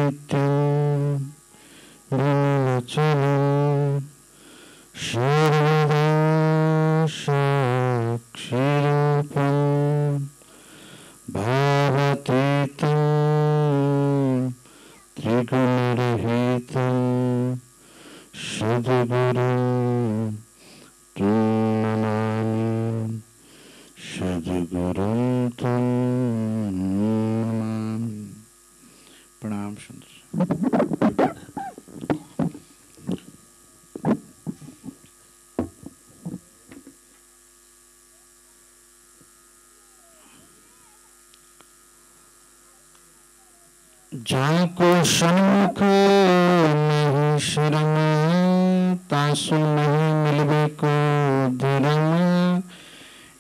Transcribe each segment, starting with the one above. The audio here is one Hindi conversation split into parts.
नित्यं विमलचलं सर्वदा साक्षिरूपं भावातीतं त्रिगुणरहितं सद्गुरुं तं नमामि सद्गुरुं तं नमामि। प्रणाम सुंदर। जाको सन्मुख नहीं शरण तासु नहीं मिलबे को धर्म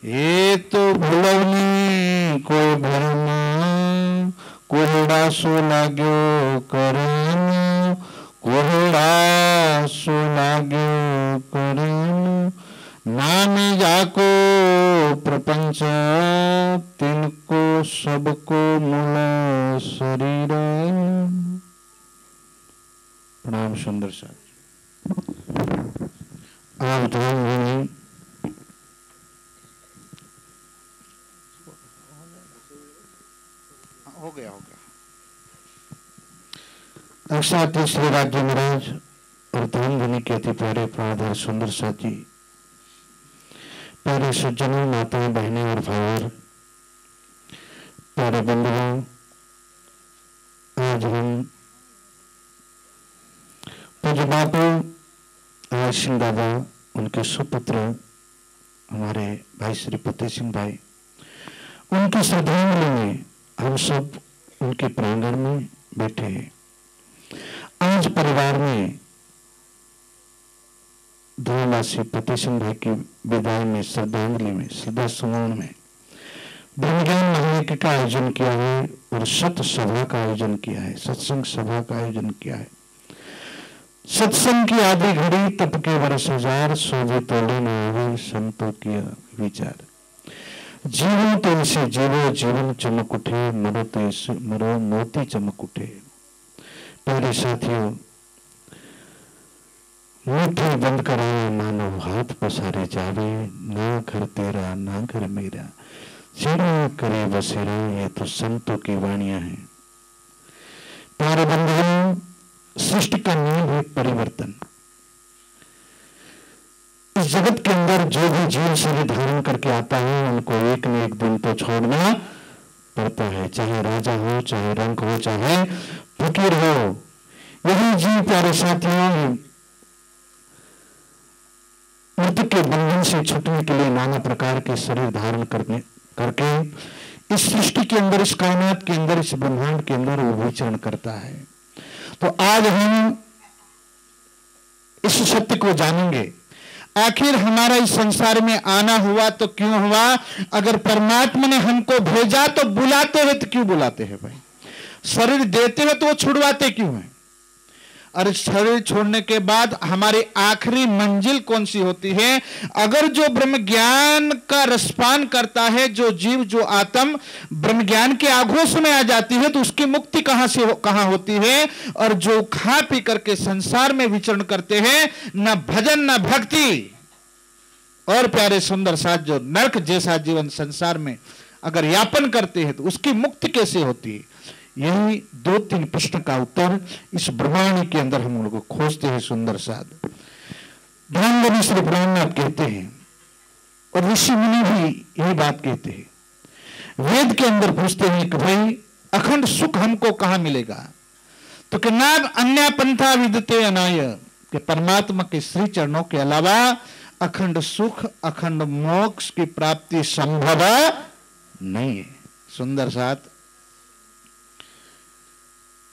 ये तो भुलवनी कोई भरम कोहड़ा सो लाग्यो करन कोहड़ा सो लाग्यो करन नाम जाको प्रपंच तिनको सबको मूल शरीर। प्रणाम सुंदर साहब। आप ध्यान दें, हो गया अक्षात श्री राज्य महाराज और धाम धनी के अति प्यारे प्राणधर सुंदर साथ जी, प्यारे सज्जनों, माताएं, बहनें और भाई, प्यारे बंधुओं, आज हम पूज्य बापू आय सिंह दादा, उनके सुपुत्र हमारे भाई श्री फतेह सिंह भाई, उनकी श्रद्धांजलि में हम सब उनके प्रांगण में बैठे हैं। आज परिवार में धर्मवासी फतेह सिंह भाई की विदाई में, श्रद्धांजलि में, श्रद्धा सुमन में ब्रह्मज्ञान महायज्ञ का आयोजन किया है और सत्य सभा का आयोजन किया है, सत्संग सभा का आयोजन किया है। सत्संग की आधी घड़ी तप के वर्ष हजार सोजे तोड़े न आवे संतों की विचार। जीवो तो इसे जीवो जीवन चमक उठे, मरो तो इसे मरो मोती चमक उठे। प्यारे साथियों, मुट्ठी बंद करो मानो हाथ पसारे जावे, ना घर तेरा ना घर मेरा चिड़िया करे बसेरा। ये तो संतों की वाणियां हैं। प्यारे बंधुओं, सृष्टि का नियम है परिवर्तन। इस जगत के अंदर जो भी जीव शरीर धारण करके आता है उनको एक न एक दिन तो छोड़ना पड़ता है, चाहे राजा हो, चाहे रंक हो, चाहे फकीर हो। यही जीव प्यारे साथियों मृत्यु के बंधन से छूटने के लिए नाना प्रकार के शरीर धारण करके इस सृष्टि के अंदर, इस कायनात के अंदर, इस ब्रह्मांड के अंदर वो विचरण करता है। तो आज हम इस सत्य को जानेंगे। आखिर हमारा इस संसार में आना हुआ तो क्यों हुआ? अगर परमात्मा ने हमको भेजा तो बुलाते हैं तो क्यों बुलाते हैं भाई? शरीर देते हैं तो वो छुड़वाते क्यों हैं? और शरीर छोड़ने के बाद हमारी आखिरी मंजिल कौन सी होती है? अगर जो ब्रह्म ज्ञान का रसपान करता है, जो जीव, जो आत्म ब्रह्म ज्ञान के आघोष में आ जाती है, तो उसकी मुक्ति कहां होती है? और जो खा पी करके संसार में विचरण करते हैं, न भजन न भक्ति, और प्यारे सुंदर साथ जो नरक जैसा जीवन संसार में अगर यापन करते हैं, तो उसकी मुक्ति कैसे होती है? यही 2-3 प्रश्न का उत्तर इस ब्रह्मांड के अंदर हम लोग खोजते हैं। सुंदर साध ब्रह्म श्री ब्रह्मनाथ कहते हैं और ऋषि मुनि भी यही बात कहते हैं। वेद के अंदर पूछते हैं कि भाई अखंड सुख हमको कहां मिलेगा? तो कि नाम अन्य पंथा विदते अनाय, कि परमात्मा के श्री चरणों के अलावा अखंड सुख, अखंड मोक्ष की प्राप्ति संभव नहीं है। सुंदर साथ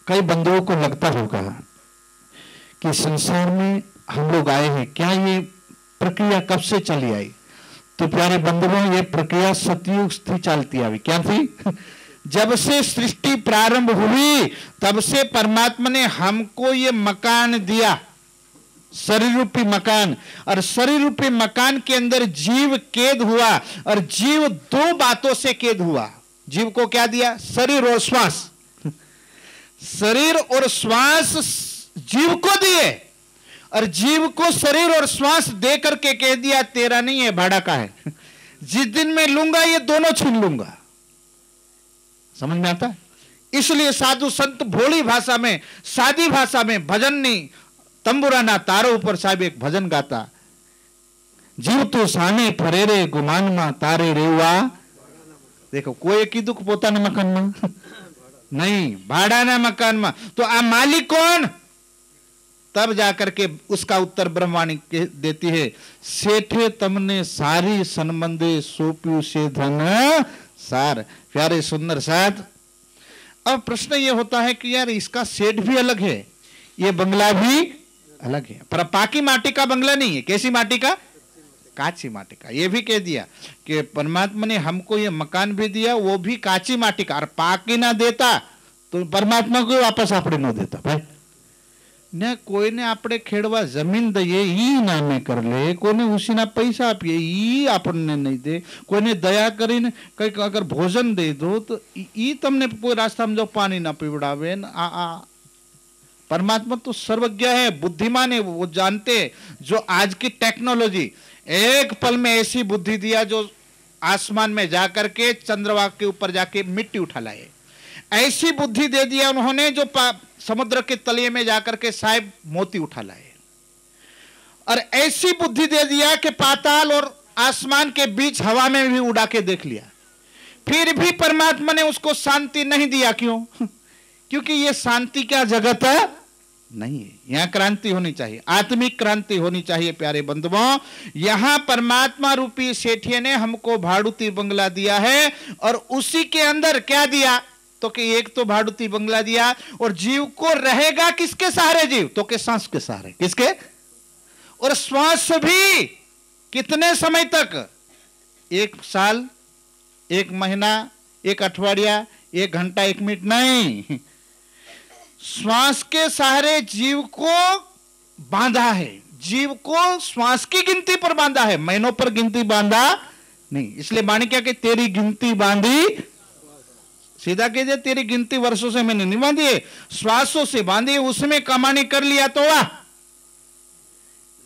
कई बंधुओं को लगता होगा कि संसार में हम लोग आए हैं, क्या ये प्रक्रिया कब से चली आई? तो प्यारे बंधुओं, ये प्रक्रिया सतयुग से चलती आई। क्या थी? जब से सृष्टि प्रारंभ हुई तब से परमात्मा ने हमको ये मकान दिया, शरीर रूपी मकान। और शरीर रूपी मकान के अंदर जीव कैद हुआ, और जीव 2 बातों से कैद हुआ। जीव को क्या दिया? शरीर और श्वास। शरीर और श्वास जीव को दिए और जीव को शरीर और श्वास दे करके कह दिया तेरा नहीं है, भाड़ा का है, जिस दिन मैं लूंगा ये दोनों छीन लूंगा। समझ में आता है? इसलिए साधु संत भोली भाषा में, सादी भाषा में भजन नहीं, तंबुराना तारो ऊपर साहब एक भजन गाता, जीव तो साने फरेरे गुमान मा तारे रेवा। देखो कोई की दुख पोताना मकान में नहीं, भाड़ाना मकान में। तो आ मालिक कौन? तब जाकर के उसका उत्तर ब्रह्मवाणी देती है, सेठे तमने सारी संबंधे सोप्यू से धन सार। प्यारे सुंदर साथ, अब प्रश्न ये होता है कि यार इसका सेठ भी अलग है, ये बंगला भी अलग है, पर पाकी माटी का बंगला नहीं है। कैसी माटी का? काची माटी का। ये भी कह दिया कि परमात्मा ने हमको ये मकान भी दिया, वो भी काची माटी का, और पाकी ना देता तो परमात्मा को वापस आपने न देता भाई ने। कोઈને આપણે ખેડવા જમીન દઈએ ઈ નામે કર લે, કોઈને ઉસીના પૈસા આપીએ ઈ આપણને નહીં દે, કોઈને દયા કરીને કંઈક અગર ભોજન દઈ દો તો ઈ તમને કોઈ રાસ્તામાં જો પાણી ના પીવડાવે। આ परमात्मा तो सर्वज्ञ है, बुद्धिमान है, वो जानते जो आज की टेक्नोलॉजी एक पल में ऐसी बुद्धि दिया जो आसमान में जाकर के चंद्रमा के ऊपर जाके मिट्टी उठा लाए, ऐसी बुद्धि दे दिया उन्होंने जो समुद्र के तलिए में जाकर के साहिब मोती उठा लाए, और ऐसी बुद्धि दे दिया कि पाताल और आसमान के बीच हवा में भी उड़ा के देख लिया। फिर भी परमात्मा ने उसको शांति नहीं दिया। क्यों? क्योंकि ये शांति का जगत नहीं है, यहां क्रांति होनी चाहिए, आत्मिक क्रांति होनी चाहिए। प्यारे बंधुओं, यहां परमात्मा रूपी सेठिए ने हमको भाड़ूती बंगला दिया है, और उसी के अंदर क्या दिया? तो कि एक तो भाड़ूती बंगला दिया, और जीव को रहेगा किसके सहारे? जीव तो के सांस के सहारे। किसके? और श्वास भी कितने समय तक? 1 साल, 1 महीना, 1 अठवाडिया, 1 घंटा, 1 मिनट नहीं, श्वास के सहारे जीव को बांधा है। जीव को श्वास की गिनती पर बांधा है, महीनों पर गिनती बांधा नहीं। इसलिए वाणी क्या कि तेरी गिनती बांधी, सीधा कह दे तेरी गिनती वर्षों से मैंने नहीं बांधी है, श्वासों से बांधी, उसमें कमानी कर लिया तो वाह।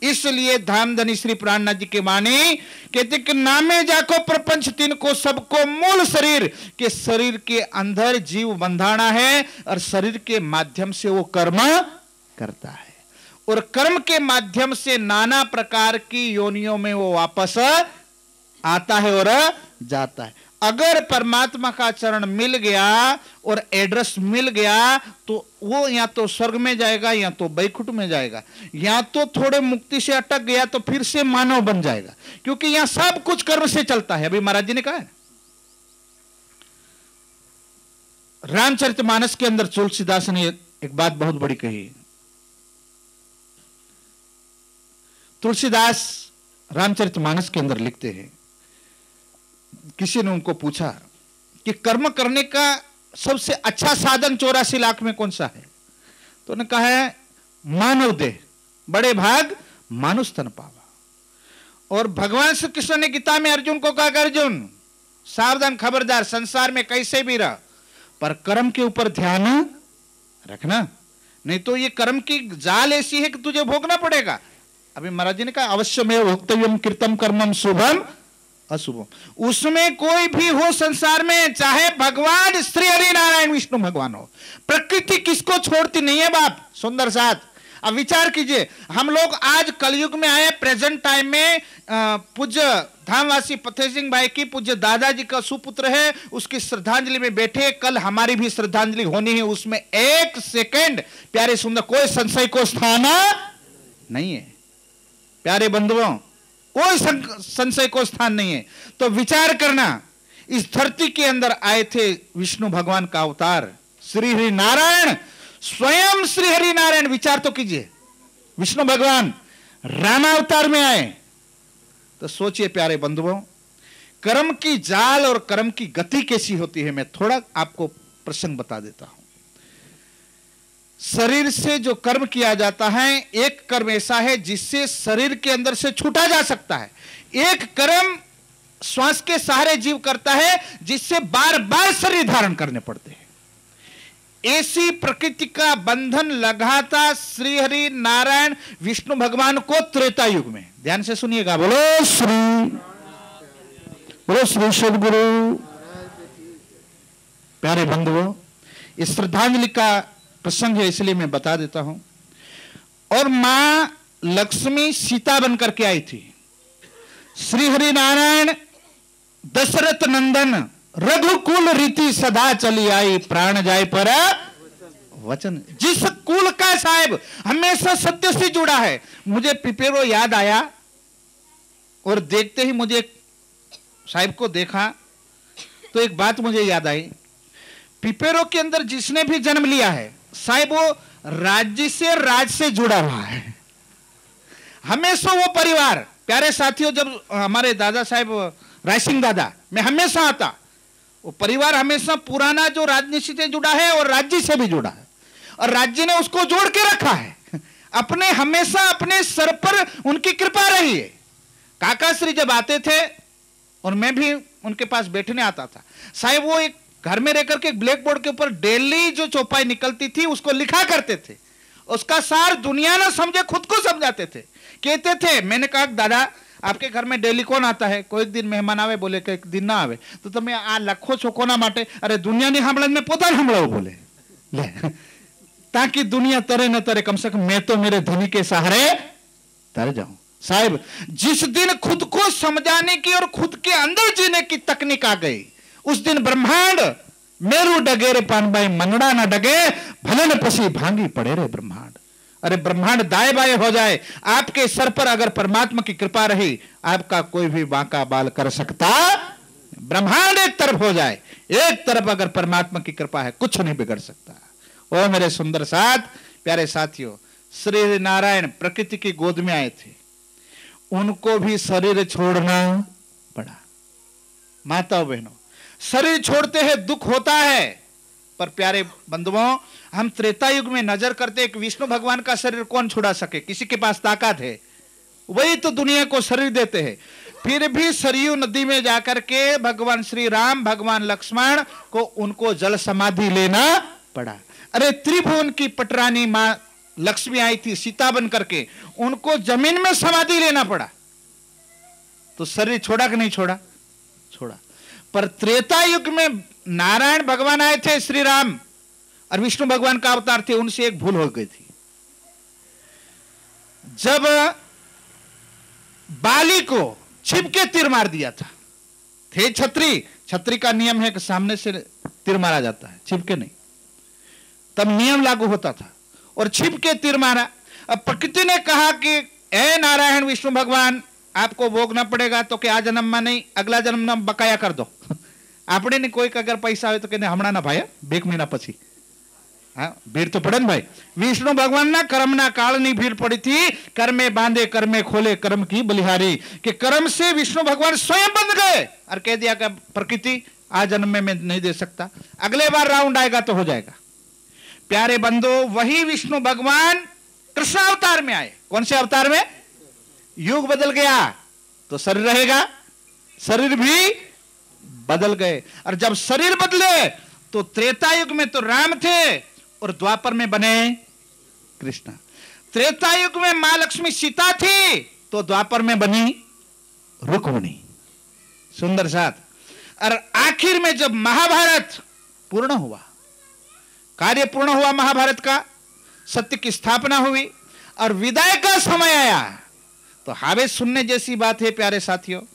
इसलिए धामधनी श्री प्राणनाथ जी के वाणी कहते कि नामे जाको प्रपंच तीन को सबको मूल शरीर के, शरीर के अंदर जीव बंधाना है, और शरीर के माध्यम से वो कर्म करता है, और कर्म के माध्यम से नाना प्रकार की योनियों में वो वापस आता है और जाता है। अगर परमात्मा का चरण मिल गया और एड्रेस मिल गया तो वो या तो स्वर्ग में जाएगा या तो बैकुंठ में जाएगा, या तो थोड़े मुक्ति से अटक गया तो फिर से मानव बन जाएगा, क्योंकि यहां सब कुछ कर्म से चलता है। अभी महाराज जी ने कहा है रामचरितमानस के अंदर तुलसीदास ने एक बात बहुत बड़ी कही। तुलसीदास रामचरितमानस के अंदर लिखते हैं, किसी ने उनको पूछा कि कर्म करने का सबसे अच्छा साधन 84 लाख में कौन सा है? तो उन्होंने कहा है मानव देह, बड़े भाग मानुष तन पावा। और भगवान श्री कृष्ण ने गीता में अर्जुन को कहा, अर्जुन सावधान, खबरदार, संसार में कैसे भी रह, पर कर्म के ऊपर ध्यान रखना, नहीं तो ये कर्म की जाल ऐसी है कि तुझे भोगना पड़ेगा। अभी महाराज जी ने कहा अवश्यमेव भोक्तव्यम कृतम कर्मम शुभम अशुभम, उसमें कोई भी हो संसार में, चाहे भगवान श्री हरि नारायण विष्णु भगवान हो, प्रकृति किसको छोड़ती नहीं है बाप। सुंदर साथ, अब विचार कीजिए, हम लोग आज कलयुग में आए, प्रेजेंट टाइम में पूज्य धामवासी फतेह सिंह भाई की पूज्य दादाजी का सुपुत्र है, उसकी श्रद्धांजलि में बैठे, कल हमारी भी श्रद्धांजलि होनी है, उसमें 1 सेकंड प्यारे सुंदर कोई संशय को स्थान नहीं है। प्यारे बंधुओं, कोई संशय को स्थान नहीं है। तो विचार करना, इस धरती के अंदर आए थे विष्णु भगवान का अवतार श्री हरि नारायण, स्वयं श्री हरि नारायण। विचार तो कीजिए, विष्णु भगवान रामावतार में आए, तो सोचिए प्यारे बंधुओं, कर्म की जाल और कर्म की गति कैसी होती है। मैं थोड़ा आपको प्रसंग बता देता हूं। शरीर से जो कर्म किया जाता है, एक कर्म ऐसा है जिससे शरीर के अंदर से छूटा जा सकता है, एक कर्म श्वास के सहारे जीव करता है जिससे बार बार शरीर धारण करने पड़ते हैं। ऐसी प्रकृति का बंधन लगा था श्री हरि नारायण विष्णु भगवान को त्रेता युग में। ध्यान से सुनिएगा, बोलो श्री सद्गुरु। प्यारे बंधुओं, इस श्रद्धांजलि का प्रसंग है इसलिए मैं बता देता हूं। और मां लक्ष्मी सीता बनकर के आई थी। श्री हरि नारायण दशरथ नंदन रघुकुल रीति सदा चली आई, प्राण जाए पर वचन। जिस कुल का साहिब हमेशा सत्य से जुड़ा है। मुझे पिपेरो याद आया और देखते ही मुझे साहिब को देखा तो एक बात मुझे याद आई। पिपेरो के अंदर जिसने भी जन्म लिया है साहिब वो राज्य से राज से जुड़ा रहा है। हमेशा वो परिवार, प्यारे साथियों, जब हमारे दादा साहिब राय सिंह दादा में हमेशा आता, वो परिवार हमेशा पुराना जो राजनीति से जुड़ा है और राज्य से भी जुड़ा है और राज्य ने उसको जोड़ के रखा है। अपने हमेशा अपने सर पर उनकी कृपा रही है। काका श्री जब आते थे और मैं भी उनके पास बैठने आता था, साहिब वो एक घर में रहकर के ब्लैक बोर्ड के ऊपर डेली जो चौपाई निकलती थी उसको लिखा करते थे। उसका सार दुनिया ना समझे खुद को समझाते थे। कहते थे, मैंने कहा दादा आपके घर में डेली कौन आता है? कोई दिन मेहमान आवे, बोले कि एक दिन ना आवे तो તમે આ લખો છો કોના માટે? અરે દુનિયાની સાંભળે મેં પોતાને સાંભળાવું બોલે ले ताकि दुनिया तरे न तरे, कम से कम मैं तो मेरे धनी के सहारे तर जाऊं। साहिब जिस दिन खुद को समझाने की और खुद के अंदर जीने की तकनीक आ गई उस दिन ब्रह्मांड मेरू डगे रे पानबाई मनड़ा ना डगे, भले न पसी भांगी पड़े रे ब्रह्मांड। अरे ब्रह्मांड दाएं बाएं हो जाए, आपके सर पर अगर परमात्मा की कृपा रही आपका कोई भी बांका बाल कर सकता। ब्रह्मांड एक तरफ हो जाए, एक तरफ अगर परमात्मा की कृपा है कुछ नहीं बिगड़ सकता। ओ मेरे सुंदर साथ, प्यारे साथियों, श्री नारायण प्रकृति की गोद में आए थे, उनको भी शरीर छोड़ना पड़ा। माताओं बहनों, शरीर छोड़ते हैं दुख होता है, पर प्यारे बंधुओं हम त्रेता युग में नजर करते एक विष्णु भगवान का शरीर कौन छुड़ा सके? किसी के पास ताकत है? वही तो दुनिया को शरीर देते हैं। फिर भी सरयू नदी में जाकर के भगवान श्री राम, भगवान लक्ष्मण को उनको जल समाधि लेना पड़ा। अरे त्रिभुवन की पटरानी मां लक्ष्मी आई थी सीता बन करके, उनको जमीन में समाधि लेना पड़ा। तो शरीर छोड़ा कि नहीं छोड़ा? छोड़ा। पर त्रेता युग में नारायण भगवान आए थे, श्री राम और विष्णु भगवान का अवतार थे, उनसे एक भूल हो गई थी। जब बाली को छिप के तीर मार दिया था, थे छत्री, छत्री का नियम है कि सामने से तीर मारा जाता है, छिप के नहीं, तब नियम लागू होता था, और छिप के तीर मारा। अब प्रकृति ने कहा कि ए नारायण विष्णु भगवान आपको भोगना पड़ेगा, तो कि आ जन्म में नहीं अगला जन्म में बकाया कर दो। આપણે ને કોઈક અગર પૈસા હોય તો કે હમણાં ના ભાઈ, 2 મહિના પછી। હા, ભીડ તો પડે ને ભાઈ। વિષ્ણુ ભગવાનના કર્મના કાળની ભીડ પડી थी। कर्मे बांधे कर्मे खोले कर्म की बलिहारी, कि कर्म से विष्णु भगवान स्वयं बंध गए और कह दिया कि प्रकृति आज जन्म में मैं नहीं दे सकता, अगले बार राउंड आएगा तो हो जाएगा। प्यारे बंधु, वही विष्णु भगवान कृष्ण अवतार में आए। कौन से अवतार में? युग बदल गया तो शरीर रहेगा, शरीर भी बदल गए। और जब शरीर बदले तो त्रेता युग में तो राम थे और द्वापर में बने कृष्ण। त्रेता युग में मां लक्ष्मी सीता थी तो द्वापर में बनी रुक्मिणी। सुंदर साथ। और आखिर में जब महाभारत पूर्ण हुआ, कार्य पूर्ण हुआ महाभारत का, सत्य की स्थापना हुई और विदाई का समय आया, तो हावे सुनने जैसी बात है प्यारे साथियों।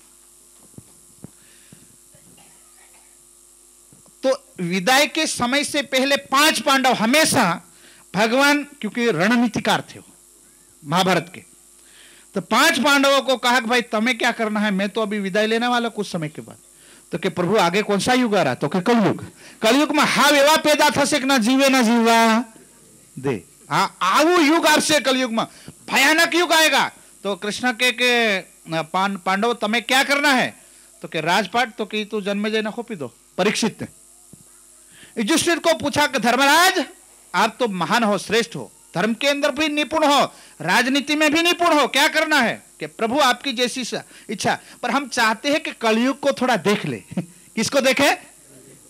तो विदाई के समय से पहले 5 पांडव हमेशा भगवान, क्योंकि रणनीतिकार थे महाभारत के, तो 5 पांडवों को कहा कि भाई तुम्हें क्या करना है, मैं तो अभी विदाई लेने वाला कुछ समय के बाद। तो कि प्रभु आगे कौन सा युग आ रहा? तो कि कलयुग। कलयुग में हाव एवा पैदा थशे कि ना जीवे ना जीवा दे। आवू युग आवशे कलयुग में, भयानक युग आएगा। तो कृष्ण के पांडव तुम्हें क्या करना है? तो कि राजपाट, तो कि तू जन्मेजय ने खोपी दो। परीक्षित ने युधिष्ठिर को पूछा कि धर्मराज आप तो महान हो, श्रेष्ठ हो, धर्म के अंदर भी निपुण हो, राजनीति में भी निपुण हो, क्या करना है? कि प्रभु आपकी जैसी इच्छा, पर हम चाहते हैं कि कलयुग को थोड़ा देख ले। किसको देखे?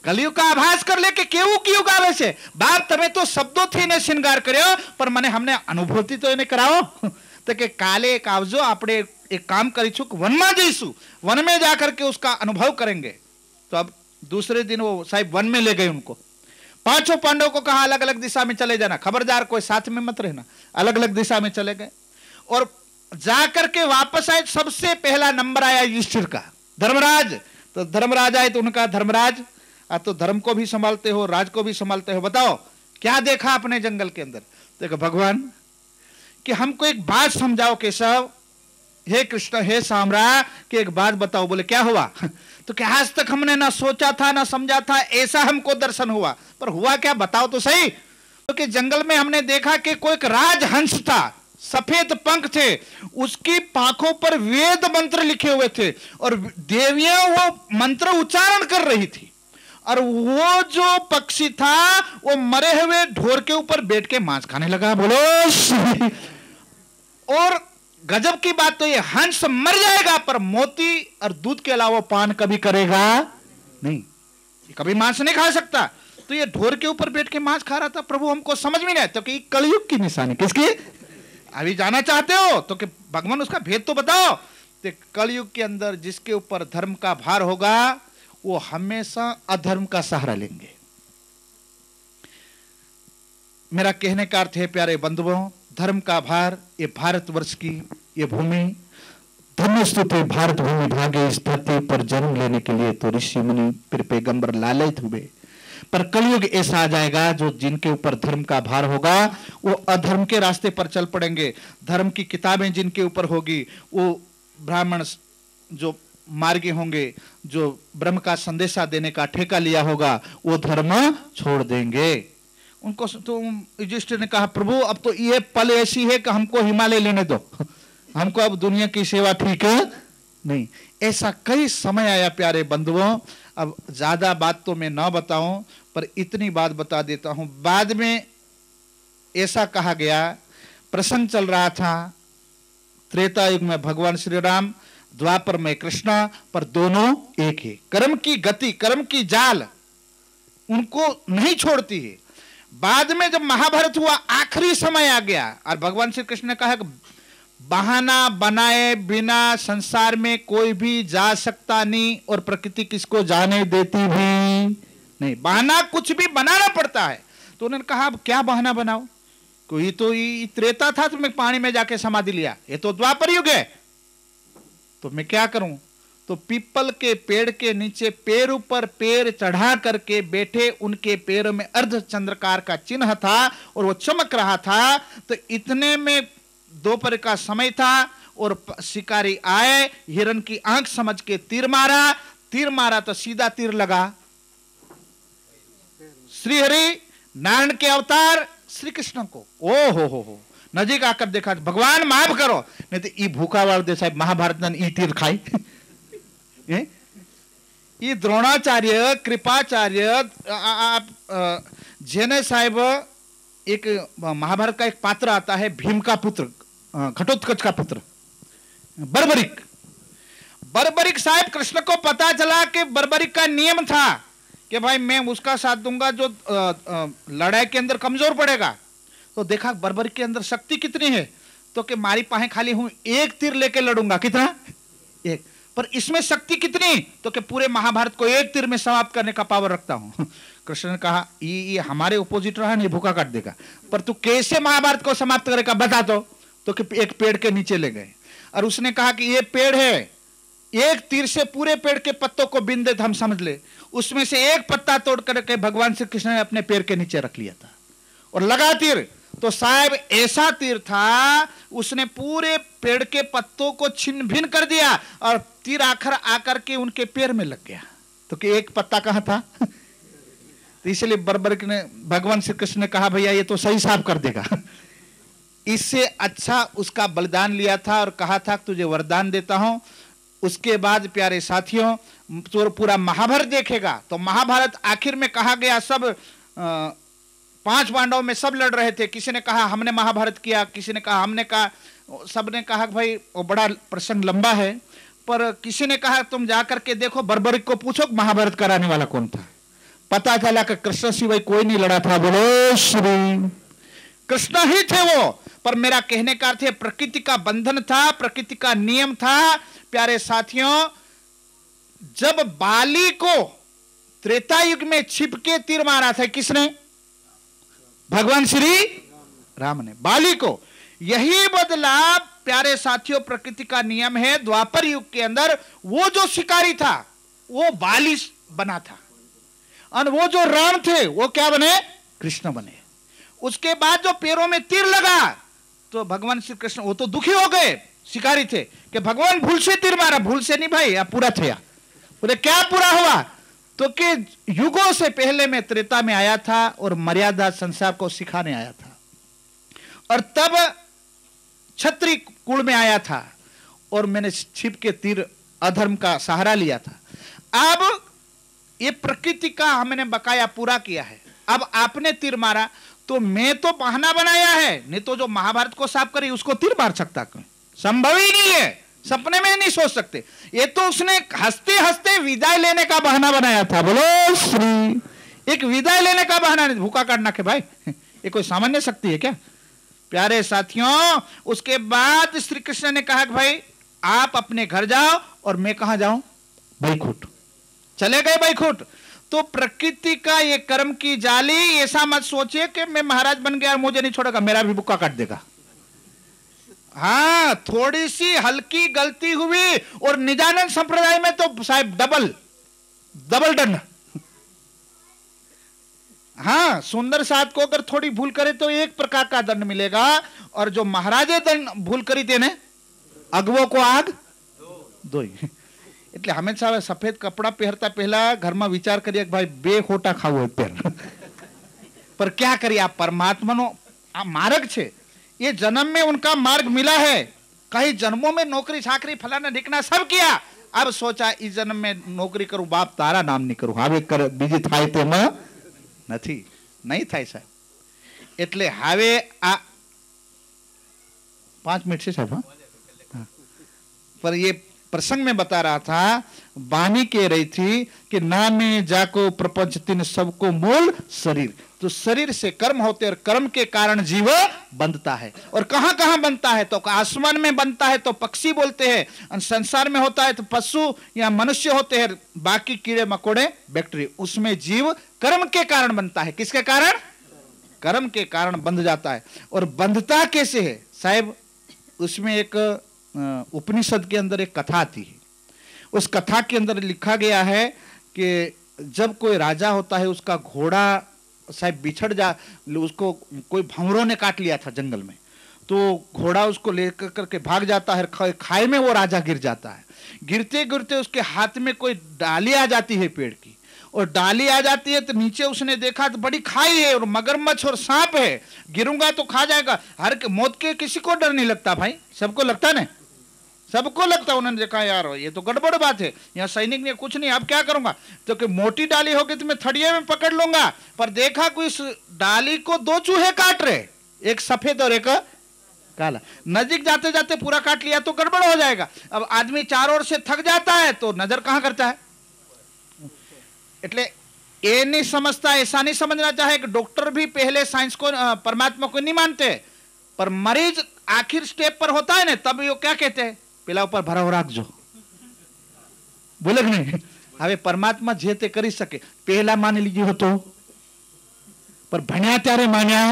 કલયુગ का आभास कर ले કે કેવું કયું ગાવે છે બાપ તમે તો શબ્દોથી ને શૃંગાર કર્યો પણ મને हमने અનુભૂતિ તો એને કરાવો તો કે કાલે એક આવજો આપણે एक काम करीશું कि वन में जईશું वन में जाकर के उसका अनुभव करेंगे। तो अब दूसरे दिन वो साहिब वन में ले गए उनको। पांचों पांडवों को कहा अलग अलग दिशा में चले जाना, खबरदार कोई साथ में मत रहना। अलग अलग दिशा में चले गए और जाकर के वापस आए। सबसे पहला नंबर आया युधिष्ठिर का, धर्मराज। तो धर्मराज आए तो उनका धर्मराज आप तो धर्म को भी संभालते हो राज को भी संभालते हो, बताओ क्या देखा अपने जंगल के अंदर। देखो भगवान कि हमको एक बात समझाओ केशव, हे कृष्ण हे सामरा कि एक बात बताओ। बोले क्या हुआ? तो क्या आज तक हमने ना सोचा था ना समझा था, ऐसा हमको दर्शन हुआ। पर हुआ क्या बताओ तो सही। क्योंकि जंगल में हमने देखा कि कोई एक राजहंस था, सफेद पंख थे, उसकी पांखों पर वेद मंत्र लिखे हुए थे और देवियां वो मंत्र उच्चारण कर रही थी। और वो जो पक्षी था वो मरे हुए ढोर के ऊपर बैठ के मांस खाने लगा। बोलो और गजब की बात तो ये हंस मर जाएगा पर मोती और दूध के अलावा पान कभी करेगा नहीं, कभी मांस नहीं खा सकता। तो ये ढोर के ऊपर बैठ के मांस खा रहा था। प्रभु हमको समझ में नहीं आया। तो कि कलयुग की निशानी किसकी अभी जाना चाहते हो तो कि भगवान उसका भेद तो बताओ। तो कलयुग के अंदर जिसके ऊपर धर्म का भार होगा वो हमेशा अधर्म का सहारा लेंगे। मेरा कहने का अर्थ है प्यारे बंधुओं, धर्म का भार ये भारतवर्ष की ये भूमि धन्यस्तुते भारत भूमि भागे इस धरती पर जन्म लेने के लिए तो ऋषि मुनि फिर पैगंबर लालयित हुए। पर कलयुग ऐसा आ जाएगा जो जिनके ऊपर धर्म का भार होगा वो अधर्म के रास्ते पर चल पड़ेंगे। धर्म की किताबें जिनके ऊपर होगी वो ब्राह्मण जो मार्गी होंगे, जो ब्रह्म का संदेशा देने का ठेका लिया होगा वो धर्म छोड़ देंगे। उनको तो युधिष्ठिर ने कहा प्रभु अब तो ये पल ऐसी है कि हमको हिमालय लेने दो, हमको अब दुनिया की सेवा ठीक है नहीं। ऐसा कई समय आया प्यारे बंधुओं। अब ज्यादा बात तो मैं ना बताऊं पर इतनी बात बता देता हूं। बाद में ऐसा कहा गया, प्रसंग चल रहा था त्रेता युग में भगवान श्री राम, द्वापर में कृष्ण, पर दोनों एक है। कर्म की गति कर्म की जाल उनको नहीं छोड़ती है। बाद में जब महाभारत हुआ आखिरी समय आ गया और भगवान श्री कृष्ण ने कहा कि बहाना बनाए बिना संसार में कोई भी जा सकता नहीं और प्रकृति किसको जाने देती भी नहीं, बहाना कुछ भी बनाना पड़ता है। तो उन्होंने कहा अब क्या बहाना बनाओ, कोई तो ये त्रेता था तो मैं पानी में जाके समाधि लिया, ये तो द्वापर युग है तो मैं क्या करूं। तो पीपल के पेड़ के नीचे पैरों पर पैर चढ़ा करके बैठे, उनके पैरों में अर्धचंद्रकार का चिन्ह था और वो चमक रहा था। तो इतने में दोपहर का समय था और शिकारी आए, हिरण की आंख समझ के तीर मारा तो सीधा तीर लगा श्री हरि नारायण के अवतार श्री कृष्ण को। ओ हो नजीक आकर देखा भगवान माफ करो नहीं तो ई भूखा वाल दे साहब महाभारत ने ई तीर खाई। ये द्रोणाचार्य कृपाचार्य आप जेने साहेब एक महाभारत का एक पात्र आता है भीम का पुत्र, घटोत्कच का पुत्र बर्बरिक साहब कृष्ण को पता चला कि बर्बरिक का नियम था कि भाई मैं उसका साथ दूंगा जो लड़ाई के अंदर कमजोर पड़ेगा। तो देखा बर्बरिक के अंदर शक्ति कितनी है तो कि मारी पाहे खाली हूं एक तीर लेके लड़ूंगा, कितना एक, पर इसमें शक्ति कितनी तो कि पूरे महाभारत को एक तीर में समाप्त करने का पावर रखता हूं। कृष्ण ने कहा ये हमारे ओपोजिट रहा नहीं भूखा काट देगा, पर तू कैसे महाभारत को समाप्त करेगा बता। तो कि एक पेड़ के नीचे ले गए और उसने कहा कि ये पेड़ है, एक तीर से पूरे पेड़ के पत्तों को बिन दे हम समझ ले। उसमें से एक पत्ता तोड़ करके भगवान श्री कृष्ण ने अपने पैर के नीचे रख लिया था और लगा तीर। तो साहब ऐसा तीर था उसने पूरे पेड़ के पत्तों को छिन्न भिन्न कर दिया और तीर आखिर आकर के उनके पैर में लग गया। तो कि एक पत्ता कहां था तो इसलिए बर्बरिक ने भगवान श्री कृष्ण ने कहा भैया ये तो सही साफ कर देगा। इससे अच्छा उसका बलिदान लिया था और कहा था तुझे वरदान देता हूं। उसके बाद प्यारे साथियों तो पूरा महाभारत देखेगा तो महाभारत आखिर में कहा गया सब 5 पांडवों में सब लड़ रहे थे। किसी ने कहा हमने महाभारत किया, किसी ने कहा हमने कहा, सबने कहा भाई वो बड़ा प्रसंग लंबा है, पर किसी ने कहा तुम जाकर के देखो बर्बरिक को पूछो महाभारत कराने वाला कौन था। पता चला कि कृष्ण सिवाय कोई नहीं लड़ा था। बोलो श्री कृष्ण ही थे वो। पर मेरा कहने का अर्थ है प्रकृति का बंधन था, प्रकृति का नियम था। प्यारे साथियों, जब बाली को त्रेता युग में छिपके तीर मारा था, किसने? भगवान श्री राम ने बाली को। यही बदला प्यारे साथियों प्रकृति का नियम है। द्वापर युग के अंदर वो जो शिकारी था वो बाली बना था, और वो जो राम थे वो क्या बने? कृष्ण बने। उसके बाद जो पैरों में तीर लगा तो भगवान श्री कृष्ण वो तो दुखी हो गए, शिकारी थे, कि भगवान भूल से तीर मारा। भूल से नहीं भाई, अब पूरा थे। बोले क्या पूरा हुआ? तो कि युगों से पहले मैं त्रेता में आया था और मर्यादा संसार को सिखाने आया था, और तब क्षत्रिय कुल में आया था और मैंने छिप के तीर अधर्म का सहारा लिया था। अब ये प्रकृति का हमने बकाया पूरा किया है। अब आपने तीर मारा तो मैं तो बहाना बनाया है, नहीं तो जो महाभारत को साफ करे उसको तीर मार सकता कोई? संभव ही नहीं है, सपने में नहीं सोच सकते। ये तो उसने हंसते हंसते विदाई लेने का बहाना बनाया था। बोलो श्री। एक विदाई लेने का बहाना नहीं, भूखा काटना के भाई, ये कोई सामान्य शक्ति है क्या? प्यारे साथियों, उसके बाद श्री कृष्ण ने कहा कि भाई आप अपने घर जाओ और मैं कहां जाऊं? बैकुंठ। चले गए बैकुंठ। तो प्रकृति का ये कर्म की जाली, ऐसा मत सोचिए कि मैं महाराज बन गया और मुझे नहीं छोड़ेगा, मेरा भी भूखा काट देगा। हाँ, थोड़ी सी हल्की गलती हुई और निजानंद संप्रदाय में तो साहब डबल दंड। हाँ, सुंदर साथ को अगर थोड़ी भूल करे तो एक प्रकार का दंड मिलेगा, और जो महाराजे दंड भूल करी थी ने अगवो को आग दो। એટલે હંમેશા સફેદ કપડા પહેરતા પહેલા ઘરમાં વિચાર કરીએ કે ભાઈ બે ખોટા ખાવું પહેર। पर क्या करिए, आप परमात्मा आ मार्ग छे, ये जन्म में उनका मार्ग मिला है। कई जन्मों में नौकरी चाकरी फलाना ढिकना सब किया, अब सोचा इस जन्म में नौकरी करूं, बाप तारा नाम नहीं करूं, हावे कर बीजी थाय तेमा नहीं नहीं थाय साहब। એટલે हावे आ 5 मिनट से साहब। हाँ, पर ये प्रसंग में बता रहा था, वाणी कह रही थी कि नामे जाको प्रपंच तीन सबको मूल शरीर। तो शरीर से कर्म होते और कर्म के कारण जीव बनता है। और कहां कहां बनता है? तो आसमान में बनता है तो पक्षी बोलते हैं, संसार में होता है तो पशु या मनुष्य होते हैं, बाकी कीड़े मकोड़े बैक्टीरिया, उसमें जीव कर्म के कारण बनता है। किसके कारण? कर्म के कारण बंध जाता है। और बंधता कैसे है साहब? उसमें एक उपनिषद के अंदर एक कथा थी। उस कथा के अंदर लिखा गया है कि जब कोई राजा होता है, उसका घोड़ा साहब बिछड़ जा, उसको कोई भंवरों ने काट लिया था जंगल में, तो घोड़ा उसको लेकर करके भाग जाता है, खाई में वो राजा गिर जाता है। गिरते गिरते उसके हाथ में कोई डाली आ जाती है पेड़ की, और डाली आ जाती है तो नीचे उसने देखा तो बड़ी खाई है और मगरमच्छ और सांप है, गिरूंगा तो खा जाएगा। हर मौत के किसी को डर नहीं लगता भाई, सबको लगता ना, सबको लगता। उन्होंने देखा यार ये तो गड़बड़ बात है, यहाँ सैनिक ने कुछ नहीं, अब क्या करूंगा? तो कि मोटी डाली होगी तो मैं थड़िए में पकड़ लूंगा। पर देखा कोई इस डाली को 2 चूहे काट रहे, एक सफेद और एक काला। नजीक जाते जाते पूरा काट लिया तो गड़बड़ हो जाएगा। अब आदमी चारों ओर से थक जाता है तो नजर कहां करता है? એટલે ये नहीं समझता, ऐसा नहीं समझना चाहे कि डॉक्टर भी पहले साइंस को परमात्मा को नहीं मानते, पर मरीज आखिर स्टेप पर होता है ना, तब वो क्या कहते हैं? પેલા ઉપર ભરાવ રાખજો, બોલે કે નહીં? હવે પરમાત્મા જે તે કરી શકે, પહેલા માની લીધું હતું, पर ભણ્યા ત્યારે માન્યા,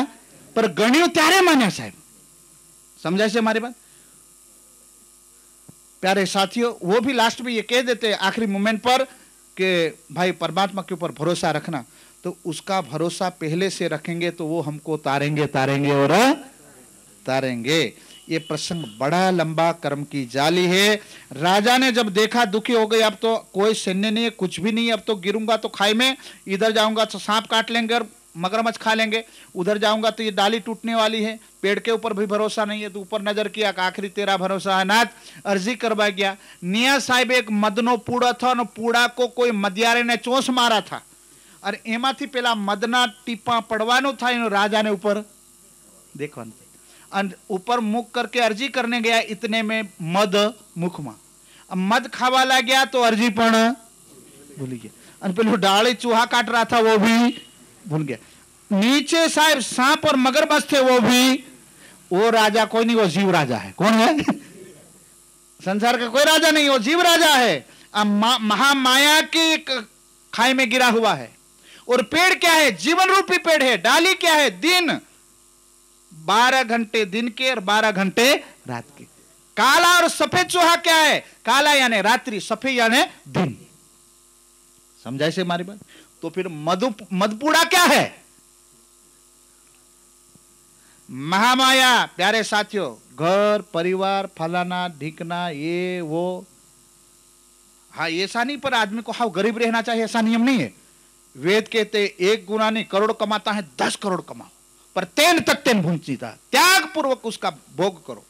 पर ગણ્યું ત્યારે માન્યા સાહેબ। समझाए से हमारी बात? प्यारे साथियों, वो भी लास्ट में ये कह देते आखिरी मोमेंट पर कि भाई परमात्मा के ऊपर भरोसा रखना। तो उसका भरोसा पहले से रखेंगे तो वो हमको तारेंगे तारेंगे और तारेंगे। ये प्रसंग बड़ा लंबा कर्म की जाली है। राजा ने जब देखा दुखी हो गए, अब तो कोई सैन्य नहीं है, कुछ भी नहीं है, अब तो गिरूंगा तो खाई में, इधर जाऊंगा तो सांप काट लेंगे और मगरमच्छ खा लेंगे, उधर जाऊंगा तो ये डाली टूटने वाली है, पेड़ के ऊपर भी भरोसा नहीं है। तो ऊपर नजर किया, आखिरी तेरा भरोसा है नाथ, अर्जी करवा गया। निया साहिब एक मदनो पूड़ा था, पूड़ा को कोई मदियारे ने चोंस मारा था, और एमाथी पेला मदना टीपा पड़वानो था, राजा ने ऊपर देखो ऊपर मुख करके अर्जी करने गया, इतने में मद मुख में, अब मद खावा लग गया तो अर्जी पण भूली गया। और पेलो डाले चूहा काट रहा था वो भी भूल गया। नीचे साहब सांप और मगरमच्छ थे वो भी, वो राजा कोई नहीं, वो जीव राजा है। कौन है? संसार का कोई राजा नहीं, वो जीव राजा है। अब महामाया की खाई में गिरा हुआ है। और पेड़ क्या है? जीवन रूपी पेड़ है। डाली क्या है? दिन। 12 घंटे दिन के और 12 घंटे रात के। काला और सफेद चूहा क्या है? काला यानी रात्रि, सफेद यानी दिन। समझा इसे हमारी बात? तो फिर मधुपुड़ा क्या है? महामाया। प्यारे साथियों, घर परिवार फलाना ढिकना ये वो, हाँ ऐसा नहीं, पर आदमी को हाँ गरीब रहना चाहिए ऐसा नियम नहीं है। वेद कहते 1 गुना नहीं, करोड़ कमाता है 10 करोड़ कमाओ, पर तेन तक तेन भूंचीता, त्याग पूर्वक उसका भोग करो।